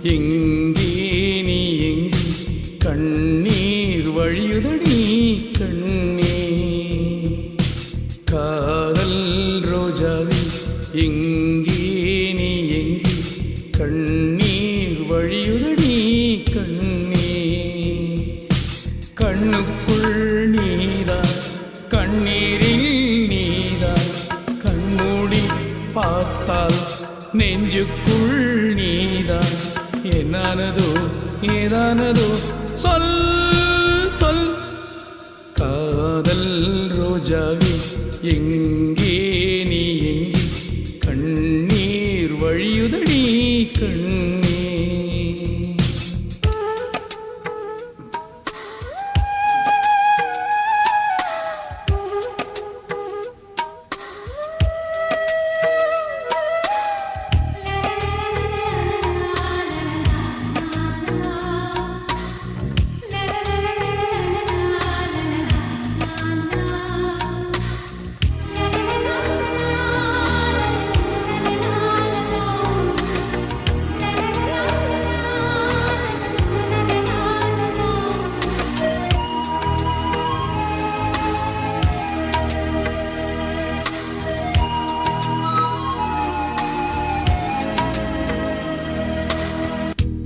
எங்கே நீ எங்கே கண்ணீர் வழியுதடி கண்ணீர் காதல் ரோஜாவே எங்கே நீ எங்கே கண்ணீர் வழியுதடி கண்ணீர் கண்ணுக்குள் நீதான் கண்ணீரில் நீதான் கண்மூடி பார்த்தால் நெஞ்சுக்குள் நீதான் என்னானதோ ஏதானதோ சொல் சொல் காதல் ரோஜாவே எங்கே நீ எங்கே கண்ணீர் வழியுதடி கண்ணீர்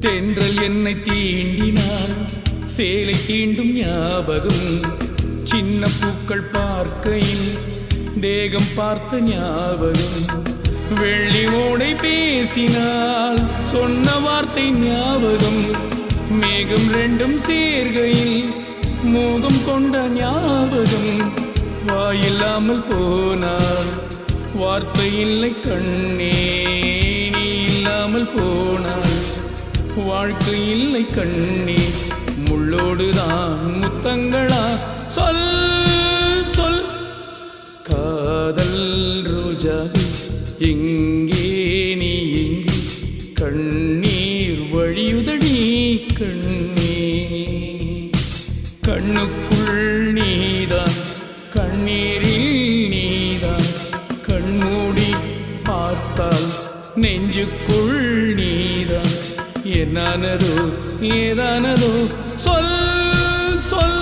தென்றல் என்னை தீண்டினார் சேலை தீண்டும் ஞாபகம் சின்ன பூக்கள் பார்க்கையில் தேகம் பார்த்த ஞாபகம் வெள்ளி ஓடை பேசினால் சொன்ன வார்த்தை ஞாபகம் மேகம் ரெண்டும் சேர்கையில் மோகம் கொண்ட ஞாபகம் வாயில்லாமல் போனார் வார்த்தை இல்லை கண்ணே நீ இல்லாமல் போனார் வாழ்க்கை இல்லை கண்ணே முள்ளோடுதான் முத்தங்களா சொல் சொல் காதல் ரோஜாவே எங்கே நீ எங்கே கண்ணீர் வழியுதடி கண்ணீர் கண்ணுக்குள் நீதான் கண்ணீரில் நீதான் கண்மூடி பார்த்தால் நெஞ்சுக்குள் நீதான் என்னானதோ ஏதானதோ சொல் சொல்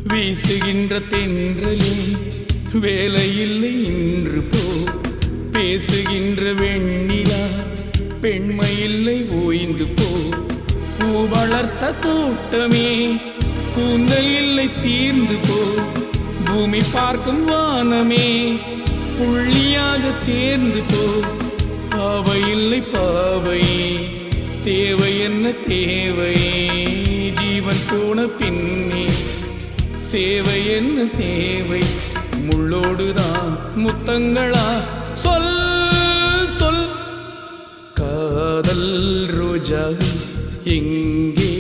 வீசுகின்ற தென்றலில் வேலையில்லை இன்று போ பேசுகின்ற வெண்ணிலா பெண்மையில்லை ஓய்ந்து போ பூ வளர்த்த தோட்டமே கூந்தல் இல்லை தீர்ந்து போ பூமி பார்க்கும் வானமே புள்ளியாக தேர்ந்து போ பாவை இல்லை பாவை தேவை என்ன தேவை ஜீவன் போன பின்னே சேவை என்ன சேவை முள்ளோடுதான் முத்தங்களா சொல் சொல் காதல் ரோஜாவே எங்கே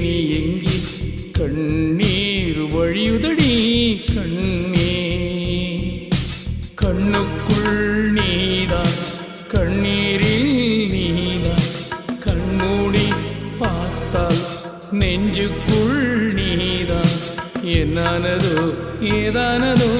நீ எங்கே கண்ணீர் வழியுதடி கண்ணீர் கண்ணுக்குள் நீதான் கண்ணீரில் நீதான் கண்மூடி பார்த்தால் நெஞ்சுக்குள் நீதான் என்னானதோ ஏதானதோ